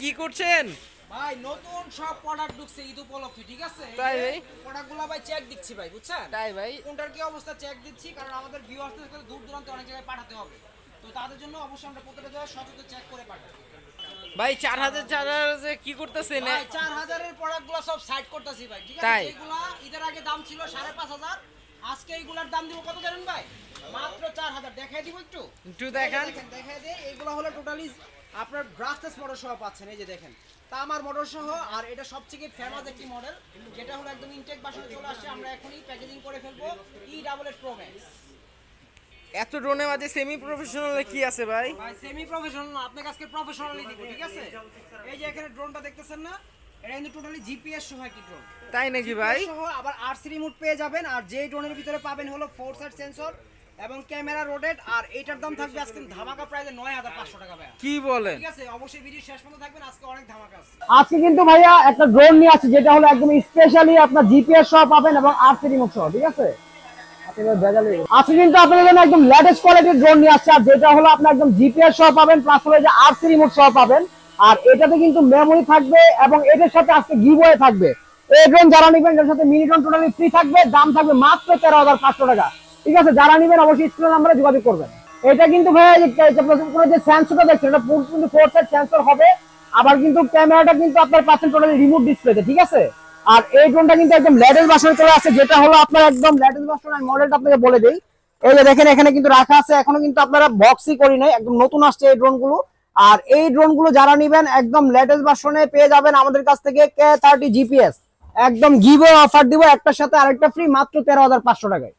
কি করছেন ভাই? নতুন সব প্রোডাক্ট ঢুকছে ঈদ উপলক্ষে, ঠিক আছে? তাই ভাই? প্রোডাক্টগুলো ভাই চেক দিচ্ছি ভাই, বুঝছেন? তাই ভাই? কোনটার কি অবস্থা চেক দিচ্ছি, কারণ আমাদের ভিউয়ার্সদের দূর দূরান্তে অনেক জায়গায় পাঠাতে হবে, তো তাদের জন্য অবশ্যই আমরা প্রত্যেকটা জায়গায় সচেতন চেক করে পাঠাবো। ভাই 4000 কি করতেছেন? ভাই 4000 এর প্রোডাক্টগুলো সব সাইড করতেছি ভাই, ঠিক আছে? এগুলা ঈদের আগে দাম ছিল 5500, আজকে এইগুলার দাম দিব কত জানেন ভাই? মাত্র 4000। দেখাই দিব একটু দেখান, দেখাই দেই। এইগুলা হলো টোটালি আপনার ব্রাসলেস মডেল সহ পাচ্ছেন, এই যে দেখেন তামার মডেল সহ। আর এটা সবথেকে ফেমাস একটি মডেল, যেটা হলো একদম ইনটেক বাসনে চলে আসছে। আমরা এখনই প্যাকেজিং করে ফেলবো E88 Pro Max। এত ড্রোনের মাঝে সেমি প্রফেশনাল কি আছে ভাই? ভাই সেমি প্রফেশনাল না, আপনাকে আজকে প্রফেশনালি দিব, ঠিক আছে? এই যে এখানে ড্রোনটা দেখতেছেন না, এটা কিন্তু টোটালি জিপিএস সহ একটি ড্রোন। তাই নাকি ভাই? সহ আবার আরসি রিমোট পেয়ে যাবেন। আর যে ড্রোনের ভিতরে পাবেন হলো 4 সাইড সেন্সর এবং ক্যামেরা রোটেট। আর এইটার দাম থাকবে আজকে ধামাকা প্রাইসে 9500 টাকা ভাই। কি বলেন? ঠিক আছে, অবশ্যই ভিডিও শেষ পর্যন্ত থাকবেন, আজকে অনেক ধামাকা আছে। আজকে কিন্তু ভাইয়া একটা ড্রোন নিয়ে আসছে, যেটা হলো একদম স্পেশালি আপনার জিপিএস সহ পাবেন এবং আরসি রিমোট সহ, ঠিক আছে? আজকে কিন্তু আপনাদের জন্য একদম লেটেস্ট কোয়ালিটির ড্রোন নিয়ে আসছে, আর যেটা হলো আপনার একদম জিপিএস সহ পাবেন, প্লাস হলো যে আরসি রিমোট সহ পাবেন। আর এটাতে কিন্তু মেমোরি থাকবে এবং এটার সাথে আজকে গিভওয়ে থাকবে। এই ড্রোন যারা নেবেন এর সাথে মিনি ড্রোন টোটালি ফ্রি থাকবে, দাম থাকবে মাত্র 13500 টাকা, ঠিক আছে? যারা নেবেন অবশ্যই স্ক্রিন নাম্বারে যোগাযোগ করবেন। এটা কিন্তু ভাইয়া যে সেন্সরটা দেখছেন, এটা কিন্তু 4 সাইড সেন্সর হবে। আবার কিন্তু ক্যামেরাটা কিন্তু আপনার পাচ্ছেন টোটালি রিমোট ডিসপ্লেতে, ঠিক আছে? আর এই ড্রোনটা কিন্তু একদম লেটেস্ট ভার্সনে চলে আসছে, যেটা হলো আপনার একদম লেটেস্ট ভার্সন। আমি মডেলটা আপনাকে বলে দেই। এই যে দেখেন এখানে কিন্তু রাখা আছে, এখনো কিন্তু আপনারা বক্সই করি নাই, একদম নতুন আসছে এই ড্রোনগুলো। আর এই ড্রোনগুলো যারা নেবেন একদম লেটেস্ট ভার্সনে পেয়ে যাবেন আমাদের কাছ থেকে K30 GPS। একদম গিভওয়ে অফার দিব, একটার সাথে আরেকটা ফ্রি, মাত্র 13500 টাকায়।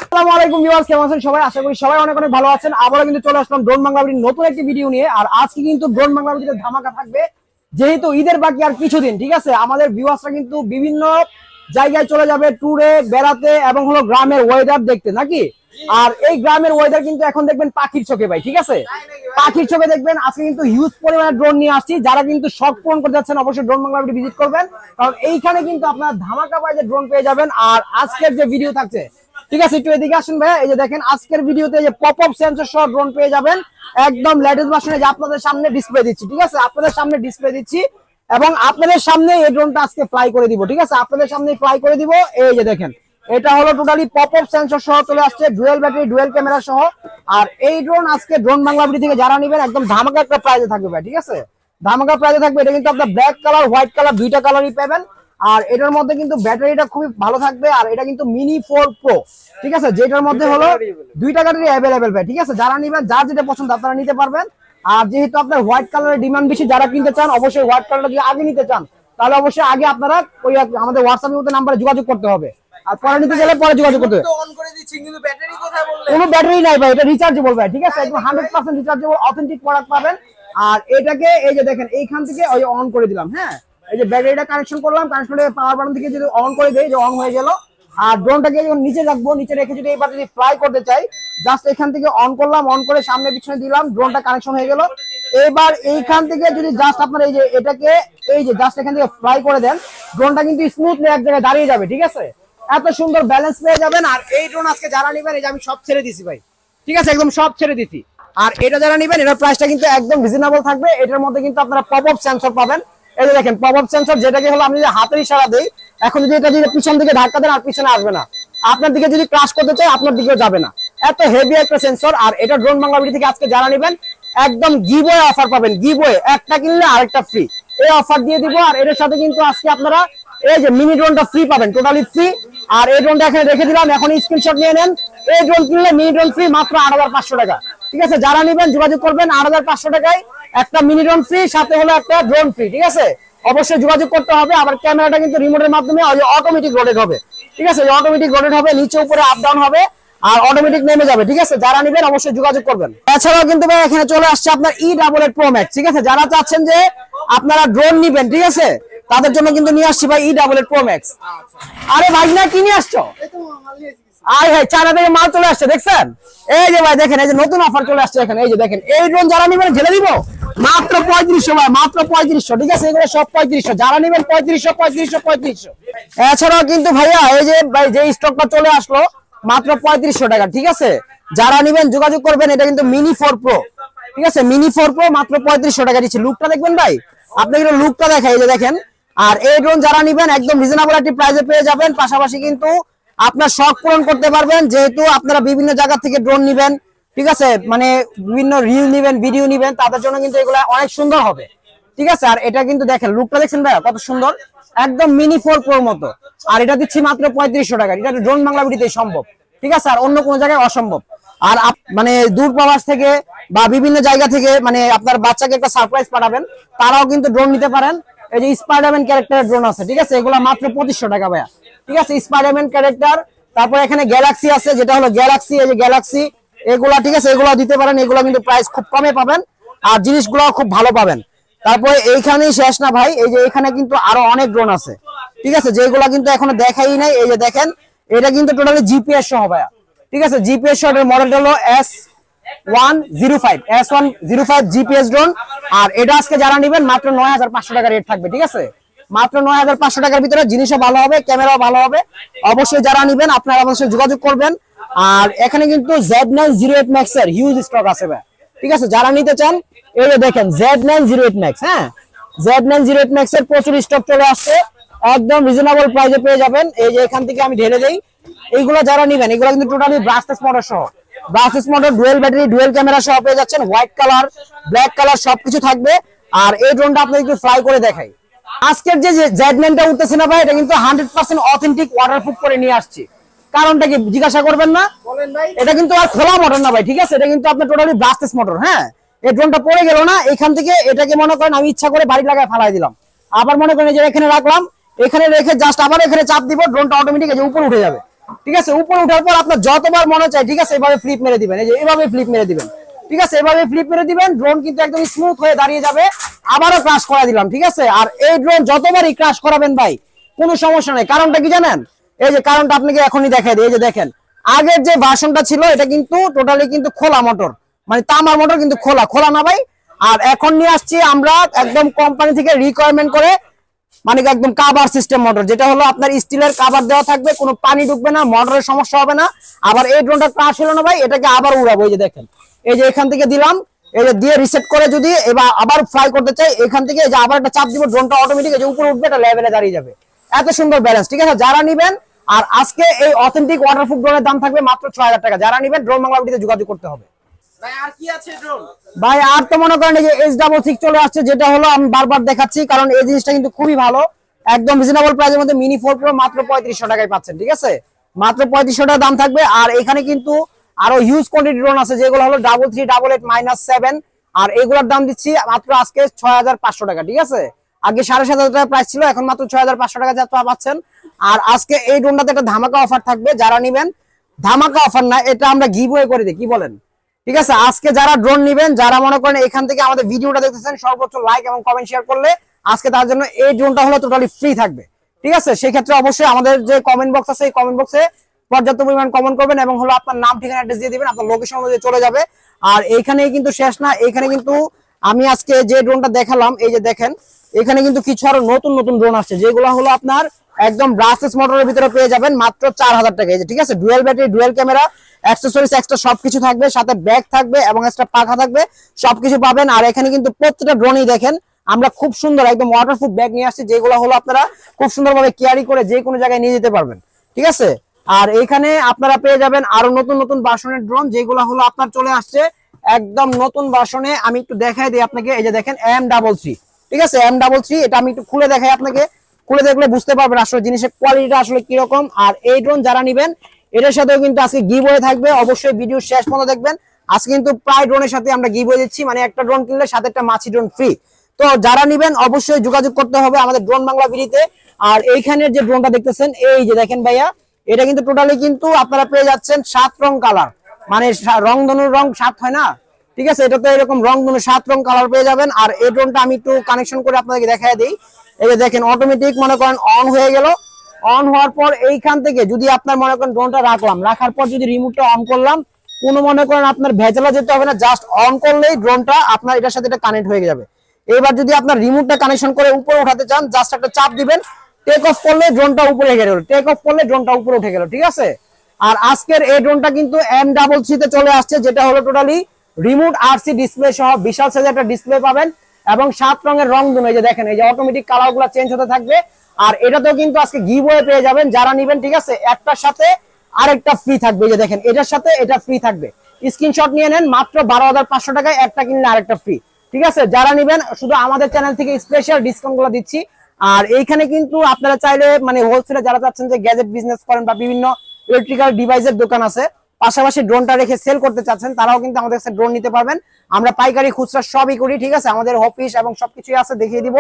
আসসালামু আলাইকুম ভিউয়ার্স, কেমন আছেন সবাই? আশা করি সবাই অনেক অনেক ভালো আছেন। আবারও কিন্তু চলে আসলাম ড্রোন বাংলা ভিডিওর নতুন একটি ভিডিও নিয়ে। আর আজকে কিন্তু ড্রোন বাংলা ভিডিওতে ধামাকা থাকবে, যেহেতু ঈদের বাকি আর কিছুদিন, ঠিক আছে? আমাদের ভিউয়ার্সরা কিন্তু বিভিন্ন জায়গায় চলে যাবে ট্যুরে, বেড়াতে এবং হলো গ্রামের ওয়েদার দেখতে, নাকি? আর এই গ্রামের ওয়েদার কিন্তু এখন দেখবেন পাখির চোখে ভাই, ঠিক আছে? পাখির চোখে দেখবেন। আজকে কিন্তু হিউজ পরিমাণে ড্রোন নিয়ে আসছি, যারা কিন্তু শখ পূরণ করতে যাচ্ছেন অবশ্যই ড্রোন বাংলা ভিডিও ভিজিট করবেন, কারণ এইখানে কিন্তু আপনারা ধামাকা প্রাইজে ড্রোন পেয়ে যাবেন। আর আজকের যে ভিডিও থাকছে, ঠিক আছে, একটু এদিকে আসেন ভাইয়া। এই যে দেখেন আজকের ভিডিওতে যে পপ আপ সেন্সর সহ ড্রোন পেয়ে যাবেন একদম লেটেস্ট ভার্সনে, যে আপনাদের সামনে ডিসপ্লে দিচ্ছি, ঠিক আছে? আপনাদের সামনে ডিসপ্লে দিচ্ছি এবং আপনাদের সামনে এই ড্রোনটা আজকে ফ্লাই করে দিব, ঠিক আছে? আপনাদের সামনে ফ্লাই করে দিব। এই যে দেখেন এটা হলো টোটালি পপ আপ সেন্সর সহ চলে আসছে, ডুয়াল ব্যাটারি ডুয়াল ক্যামেরা সহ। আর এই ড্রোন আজকে ড্রোন বাংলা ভিডিও থেকে যারা নেবেন একদম ধামাকা একটা প্রাইজে থাকবে ভাই, ঠিক আছে? ধামাকা প্রাইজে থাকবে। এটা কিন্তু আপনার ব্ল্যাক কালার হোয়াইট কালার দুইটা কালারই পাবেন। আর এটার মধ্যে কিন্তু ব্যাটারিটা খুবই ভালো থাকবে। আর এটা কিন্তু মিনি 4 প্রো, ঠিক আছে? যেটার মধ্যে হলো দুইটা ব্যাটারি অ্যাভেলেবেল ভাই, ঠিক আছে? যারা নেবেন যার যেটা পছন্দ আপনারা নিতে পারবেন। আর যেহেতু আপনার হোয়াইট কালারের ডিমান্ড বেশি, যারা কিনতে চান অবশ্যই হোয়াইট কালারটা যদি আগে নিতে চান তাহলে অবশ্যই আগে আপনারা ওই আমাদের হোয়াটসঅ্যাপের মধ্যে নাম্বারে যোগাযোগ করতে হবে। আর পরে নিতে গেলে পরে যোগাযোগ করতে হবে। অন করে দিচ্ছি কিন্তু ব্যাটারি কোথায় বললেন? কোনো ব্যাটারি নাই ভাই, এটা রিচার্জেবল ভাই, ঠিক আছে? একদম 100% রিচার্জেবল অথেন্টিক প্রোডাক্ট পাবেন। আর এটাকে এই যে দেখেন এইখান থেকে ওই অন করে দিলাম, হ্যাঁ? এই যে ব্যাটারিটা কানেকশন করলাম, কানেকশন করে পাওয়ার বাটন থেকে যদি অন করে দেই, যে অন হয়ে গেল। আর ড্রোনটাকে যখন নিচে রাখবো, নিচে রেখে যদি এবার যদি ফ্লাই করতে চাই, জাস্ট এখান থেকে অন করলাম, অন করে সামনে পিছনে দিলাম, ড্রোনটা কানেকশন হয়ে গেল। এবার এইখান থেকে যদি জাস্ট আপনার এই যে এটাকে এই যে জাস্ট এখান থেকে ফ্লাই করে দেন, ড্রোনটা কিন্তু স্মুথলি এক জায়গায় দাঁড়িয়ে যাবে, ঠিক আছে? এত সুন্দর ব্যালেন্স পেয়ে যাবেন। আর এই ড্রোন আজকে যারা নেবেন, এই যে আমি সব ছেড়ে দিছি ভাই, ঠিক আছে? একদম সব ছেড়ে দিছি। আর এটা যারা নেবেন এটার প্রাইসটা কিন্তু একদম রিজনেবল থাকবে। এটার মধ্যে কিন্তু আপনারা পপ আপ সেন্সর পাবেন। এই যে দেখেন পপ আপ সেন্সর, যেটাকে হলো আপনি যদি হাতের ইশারা দেই, এখন যদি এটা যদি পিছন দিকে ধাক্কা দেন আর পিছনে আসবে না, আপনার দিকে যদি ক্রাশ করতে চাই আপনার দিকেও যাবে না, এত হেভি একটা সেন্সর। আর এটা ড্রোন বাংলা ভিডিও থেকে আজকে যারা নেবেন একদম গিভওয়ে অফার পাবেন, গিভওয়ে একটা কিনলে আরেকটা ফ্রি, এই অফার দিয়ে দিব। আর এর সাথে কিন্তু আজকে আপনারা এই যে মিনি ড্রোনটা ফ্রি পাবেন, টোটালি ফ্রি। আর এই ড্রোনটা এখানে রেখে দিলাম, এখন স্ক্রিনশট নিয়ে নেন। এই ড্রোন কিনলে মিনি ড্রোন ফ্রি, মাত্র 8500 টাকা, ঠিক আছে? যারা নেবেন যোগাযোগ করবেন। 8500 টাকায় একটা মিনি ড্রোন ফ্রি, সাথে হলো একটা ড্রোন ফ্রি, ঠিক আছে? অবশ্যই যোগাযোগ করতে হবে। আবার ক্যামেরাটা কিন্তু রিমোটের মাধ্যমে অটোমেটিক রোটেট হবে, ঠিক আছে? অটোমেটিক রোটেট হবে, নিচে উপরে আপ ডাউন হবে আর অটোমেটিক নেমে যাবে, ঠিক আছে? যারা নেবেন অবশ্যই যোগাযোগ করবেন। এছাড়াও কিন্তু ভাই এখানে চলে আসছে আপনার E88 Pro Max, ঠিক আছে? যারা চাচ্ছেন যে আপনারা ড্রোন নেবেন, ঠিক আছে, তাদের জন্য কিন্তু নিয়ে আসছি ভাই E88 Pro Max। আরে ভাই না কি নিয়ে আসছো? আয় হাই, চায়না থেকে মাল চলে আসছে, দেখছেন? এই যে ভাই দেখেন, এই যে নতুন অফার চলে আসছে এখানে। এই যে দেখেন এই ড্রোন যারা নেবেন ঢেলে দিব মাত্র 3500 ভাই, মাত্র 3500, ঠিক আছে? এগুলো সব 3500, যারা নেবেন 3500। এছাড়াও কিন্তু ভাইয়া এই যে ভাই যে স্টকটা চলে আসলো মাত্র 3500 টাকা, ঠিক আছে? যারা নেবেন যোগাযোগ করবেন। এটা কিন্তু মিনি 4 প্রো, ঠিক আছে মিনি 4 প্রো মাত্র 3500 টাকা দিচ্ছি। লুকটা দেখবেন ভাই, আপনাকে লুকটা দেখাই, এই যে দেখেন। আর এই ড্রোন যারা নেবেন একদম রিজনেবল একটি প্রাইসে পেয়ে যাবেন, পাশাপাশি কিন্তু আপনার শখ পূরণ করতে পারবেন, যেহেতু আপনারা বিভিন্ন জায়গা থেকে ড্রোন নেবেন, ঠিক আছে, মানে বিভিন্ন রিল নেবেন, ভিডিও নেবেন, তাদের জন্য কিন্তু এগুলো অনেক সুন্দর হবে, ঠিক আছে। আর এটা কিন্তু দেখেন লুকটা দেখছেন ভাই কত সুন্দর, একদম মিনি 4 প্রোর মতো। আর এটা দিচ্ছি মাত্র 3500 টাকা। এটা ড্রোন বাংলা ভিডিওতেই সম্ভব, ঠিক আছে, আর অন্য কোনো জায়গায় অসম্ভব। আর মানে দূর প্রবাস থেকে বা বিভিন্ন জায়গা থেকে মানে আপনার বাচ্চাকে একটা সারপ্রাইজ পাঠাবেন, তারাও কিন্তু ড্রোন নিতে পারেন। এই যে স্পাইডারম্যান ক্যারেক্টারের ড্রোন আছে, ঠিক আছে, এগুলো মাত্র 2500 টাকা ভাইয়া, ঠিক আছে, স্পাইডারম্যান ক্যারেক্টার। তারপর এখানে গ্যালাক্সি আছে, যেটা হলো গ্যালাক্সি, এই যে গ্যালাক্সি এগুলা, ঠিক আছে, এগুলো দিতে পারেন। এগুলো কিন্তু প্রাইস খুব কমে পাবেন আর জিনিসগুলো খুব ভালো পাবেন। তারপরে এইখানেই শেষ না ভাই, এই যে এখানে কিন্তু আরো অনেক ড্রোন আছে, ঠিক আছে, যেগুলো কিন্তু এখনো দেখাই নাই। এই যে দেখেন, এটা কিন্তু টোটালি জিপিএস সহ ভাইয়া, ঠিক আছে, জিপিএস সহ। এর মডেলটা হলো S105 জিপিএস ড্রোন। আর এটা আজকে যারা নেবেন মাত্র 9500 টাকা রেট থাকবে, ঠিক আছে, মাত্র 9500 টাকার ভিতরে। জিনিসও ভালো হবে, ক্যামেরাও ভালো হবে। অবশ্যই যারা নেবেন আপনারা অবশ্যই যোগাযোগ করবেন। আর এখানে কিন্তু Z908 Max এর হিউজ স্টক আছে ভাই, ঠিক আছে, যারা নিতে চান এই যে দেখেন Z908 Max, হ্যাঁ, Z908 Max এর প্রচুর স্টক চলে আসছে, একদম রিজনেবল প্রাইসে পেয়ে যাবেন। এই যে এখান থেকে আমি ঢেলে দেই, এইগুলো যারা নেবেন এগুলো কিন্তু টোটালি ব্রাশলেস মোটর সহ, brushless motor, dual battery, dual camera সহ পেয়ে যাচ্ছেন। হোয়াইট কালার, ব্ল্যাক কালার সবকিছু থাকবে। আর এই ড্রোনটা আপনাদের একটু ফ্লাই করে দেখাই। আজকের যে Z9টা উঠতেছে না ভাই, এটা কিন্তু 100% অথেন্টিক ওয়াটারপ্রুফ করে নিয়ে আসছি। কারণটা কি জিজ্ঞাসা করবেন না, এটা কিন্তু আর খোলা মোটর না ভাই, ঠিক আছে, এটা কিন্তু আপনার টোটালি ব্রাশলেস মোটর। হ্যাঁ, এই ড্রোনটা পড়ে গেল না এখান থেকে, এটাকে মনে করেন আমি ইচ্ছা করে বাড়ি লাগায় ফালাই দিলাম, আবার মনে করেন যে এখানে রাখলাম, এখানে রেখে জাস্ট আবার এখানে চাপ দিব, ড্রোনটা অটোমেটিক এই যে উপরে উঠে যাবে, ঠিক আছে। উপরে ওঠার পর আপনার যতবার মনে চায়, ঠিক আছে, এভাবে ফ্লিপ মেরে দিবেন, এই যে এভাবে ফ্লিপ মেরে দিবেন, ঠিক আছে, এভাবে ফ্লিপ মেরে দিবেন, ড্রোন কিন্তু একদম স্মুথ হয়ে দাঁড়িয়ে যাবে। আবারও ক্রাশ করা দিলাম, ঠিক আছে। আর এই ড্রোন যতবারই ক্রাশ করাবেন ভাই কোনো সমস্যা নেই। কারণটা কি জানেন, এই যে কারণটা আপনাকে এখনই দেখাই দিই। এই যে দেখেন, আগের যে ভার্সনটা ছিল এটা কিন্তু টোটালি কিন্তু খোলা মোটর, মানে তামার মোটর, কিন্তু খোলা না ভাই। আর এখন নিয়ে আসছি আমরা একদম কোম্পানি থেকে রিকোয়ারমেন্ট করে, মানে একদম কাভার সিস্টেম মোটর, যেটা হলো আপনার স্টিলের কাভার দেওয়া থাকবে, কোনো পানি ঢুকবে না, মোটরের সমস্যা হবে না। আবার এই ড্রোনটা ক্রাশ হলো না ভাই, এটাকে আবার উড়াবো। এই যে দেখেন, এই যে এখান থেকে দিলাম, এই যে দিয়ে রিসেট করে যদি এবার আবার ফ্লাই করতে চাই, এখান থেকে এই যে আবার একটা চাপ দিব, ড্রোনটা অটোমেটিক এই যে উপরে উঠবে, এটা লেভেলে দাঁড়িয়ে যাবে। এত সুন্দর ব্যালেন্স, ঠিক আছে, যারা নেবেন। আর আজকে এই অথেন্টিক ওয়াটারপ্রুফ ড্রোনের দাম থাকবে মাত্র 6000 টাকা। যারা নেবেন ড্রোন বাংলা ভিডিওতে যোগাযোগ করতে হবে। ভাই আর কি আছে ড্রোন? ভাই আর তো মনে করেন এই যে S66 চলে আসছে, যেটা হলো আমি বারবার দেখাচ্ছি, কারণ এই জিনিসটা কিন্তু খুবই ভালো, একদম রিজনেবল প্রাইসের মধ্যে মিনি 4 প্রো মাত্র 3500 টাকায় পাচ্ছেন, ঠিক আছে, মাত্র 3500 টাকা দাম থাকবে। আর এখানে কিন্তু আরো হিউজ কোয়ান্টিটি ড্রোন আছে, যেগুলো হলো 3388-7। আর এগুলোর দাম দিচ্ছি মাত্র আজকে 6500 টাকা, ঠিক আছে, আগে 7500 টাকা প্রাইস ছিল, এখন মাত্র 6500 টাকা যা পাচ্ছেন। আর আজকে এই ড্রোনটাতে একটা ধামাকা অফার থাকবে, যারা নেবেন, ধামাকা অফার না, এটা আমরা গিভওয়ে করে দিই, কি বলেন, ঠিক আছে। আজকে যারা ড্রোন নেবেন, যারা মনে করেন এখান থেকে আমাদের ভিডিওটা দেখতেছেন, সর্বোচ্চ লাইক এবং কমেন্ট শেয়ার করলে আজকে তার জন্য এই ড্রোনটা হলো টোটালি ফ্রি থাকবে, ঠিক আছে। সেই ক্ষেত্রে অবশ্যই আমাদের যে কমেন্ট বক্স আছে, এই কমেন্ট বক্সে পর্যাপ্ত পরিমাণ কমেন্ট করবেন এবং হলো আপনার নাম, ঠিকানা, অ্যাড্রেস দিয়ে দিবেন, আপনার লোকেশন অনুযায়ী চলে যাবে। আর এইখানেই কিন্তু শেষ না, এইখানে কিন্তু আমি আজকে যে ড্রোনটা দেখালাম, এই যে দেখেন, এখানে কিন্তু কিছু আরো নতুন নতুন ড্রোন আসছে, যেগুলো হলো আপনার একদম ব্রাশলেস মোটরের ভিতরে পেয়ে যাবেন মাত্র 4000 টাকা। এই যে, ঠিক আছে, dual battery, dual camera, accessories extra সবকিছু থাকবে, সাথে ব্যাগ থাকবে এবং এক্সট্রা পাখা থাকবে, সবকিছু পাবেন। আর এখানে কিন্তু প্রত্যেকটা ড্রোনই দেখেন আমরা খুব সুন্দর একদম ওয়াটারপ্রুফ ব্যাগ নিয়ে আসছি, যেগুলো হলো আপনারা খুব সুন্দরভাবে ক্যারি করে যে কোনো জায়গায় নিয়ে যেতে পারবেন, ঠিক আছে। আর এখানে আপনারা পেয়ে যাবেন আরো নতুন নতুন ভার্সনের ড্রোন, যেগুলো হলো আপনার চলে আসছে একদম নতুন ভার্সনে। আমি একটু দেখাই দিই আপনাকে, এই যে দেখেন M33, ঠিক আছে, M33, এটা আমি একটু খুলে দেখাই আপনাকে, খুলে দেখলে বুঝতে পারবেন আসলে জিনিসের কোয়ালিটিটা আসলে কিরকম। আর এই ড্রোন যারা নেবেন, এটার সাথেও কিন্তু আজকে গিভওয়ে থাকবে, অবশ্যই ভিডিও শেষ পর্যন্ত দেখবেন। আজকে কিন্তু প্রায় ড্রোনের সাথে আমরা গিভওয়ে দিচ্ছি, মানে একটা ড্রোন কিনলে সাথে একটা মাছি ড্রোন ফ্রি। তো যারা নেবেন অবশ্যই যোগাযোগ করতে হবে আমাদের ড্রোন বাংলা ভিডিওতে। আর এইখানের যে ড্রোনটা দেখতেছেন, এই যে দেখেন ভাইয়া, এটা কিন্তু টোটালি কিন্তু আপনারা পেয়ে যাচ্ছেন 7 রং কালার, মানে রংধনুর রং 7 হয় না, ঠিক আছে, এটা তো এরকম রংধনু 7 রং কালার পেয়ে যাবেন। আর এই ড্রোনটা আমি একটু কানেকশন করে আপনাদেরকে দেখাই দিই। এই যে দেখেন, অটোমেটিক মনে করেন অন হয়ে গেল। অন হওয়ার পর এইখান থেকে যদি আপনার মনে করেন ড্রোনটা রাখার পর যদি রিমোটটা অন করলাম, কোনো মনে করেন আপনার ভেজালা যেতে হবে না, জাস্ট অন করলেই ড্রোনটা আপনার এটার সাথে এটা কানেক্ট হয়ে যাবে। এবার যদি আপনার রিমোটটা কানেকশন করে উপরে উঠাতে চান, জাস্ট একটা চাপ দিবেন, টেক অফ করলে ড্রোনটা উপরে গেল, টেক অফ করলে ড্রোনটা উপরে উঠে গেল, ঠিক আছে। আর আজকের এই ড্রোনটা কিন্তু M33 তে চলে আসছে, যেটা হলো টোটালি রিমোট আরসি ডিসপ্লে সহ বিশাল সাইজের একটা ডিসপ্লে পাবেন এবং 7 রঙের রং দুনো, এই যে দেখেন এই যে অটোমেটিক কালারগুলো চেঞ্জ হতে থাকবে। আর এটাতেও কিন্তু আজকে গিভওয়ে পেয়ে যাবেন যারা নেবেন, ঠিক আছে? একটার সাথে আরেকটা ফ্রি থাকবে, এই যে দেখেন এটার সাথে এটা ফ্রি থাকবে। স্ক্রিনশট নিয়ে নেন, মাত্র 12,500 টাকায় একটা কিনলে আরেকটা ফ্রি, ঠিক আছে? যারা নেবেন শুধু আমাদের চ্যানেল থেকে স্পেশাল ডিসকাউন্ট গুলো দিচ্ছি। আর এইখানে কিন্তু আপনারা চাইলে মানে হোলসেলে যারা চাচ্ছেন যে গ্যাজেট বিজনেস করেন বা বিভিন্ন ইলেকট্রিক্যাল ডিভাইসের দোকান আছে, পাশাপাশি ড্রোনটা রেখে সেল করতে চাচ্ছেন, তারাও কিন্তু আমাদের কাছে ড্রোন নিতে পারবেন। আমরা পাইকারি খুচরা সবই করি, ঠিক আছে? আমাদের অফিস এবং সবকিছুই আছে, দেখিয়ে দিব।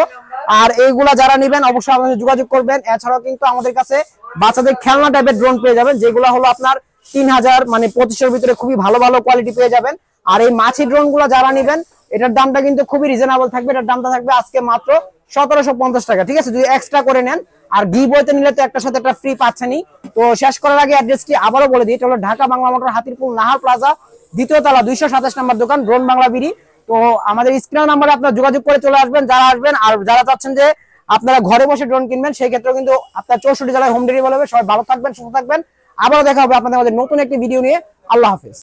আর এইগুলা যারা নেবেন অবশ্যই আমাদের যোগাযোগ করবেন। এছাড়াও কিন্তু আমাদের কাছে বাচ্চাদের খেলনা টাইপের ড্রোন পেয়ে যাবেন, যেগুলো হলো আপনার 3000 মানে 2500 ভিতরে খুবই ভালো ভালো কোয়ালিটি পেয়ে যাবেন। আর এই মাছি ড্রোন গুলো যারা নেবেন এটার দামটা কিন্তু খুবই রিজনেবল থাকবে। এটার দামটা থাকবে আজকে মাত্র 1750 টাকা, ঠিক আছে? যদি এক্সট্রা করে নেন, আর গিভওয়েতে নিলে তো একটার সাথে একটা ফ্রি পাচ্ছেনই। তো শেষ করার আগে অ্যাড্রেসটি আবারও বলে দিই, এটা হলো ঢাকা বাংলা মোটর, হাতিরপুল নাহার প্লাজা, দ্বিতীয় তলা, 227 নম্বর দোকান, ড্রোন বাংলা বিডি। তো আমাদের স্ক্রিন নাম্বারে আপনারা যোগাযোগ করে চলে আসবেন যারা আসবেন। আর যারা চাচ্ছেন যে আপনারা ঘরে বসে ড্রোন কিনবেন, সেই ক্ষেত্রেও কিন্তু আপনার 64 জেলায় হোম ডেলিভারি হবে। সবাই ভালো থাকবেন, সুস্থ থাকবেন। আবারও দেখা হবে আপনাদের নতুন একটি ভিডিও নিয়ে। আল্লাহ হাফেজ।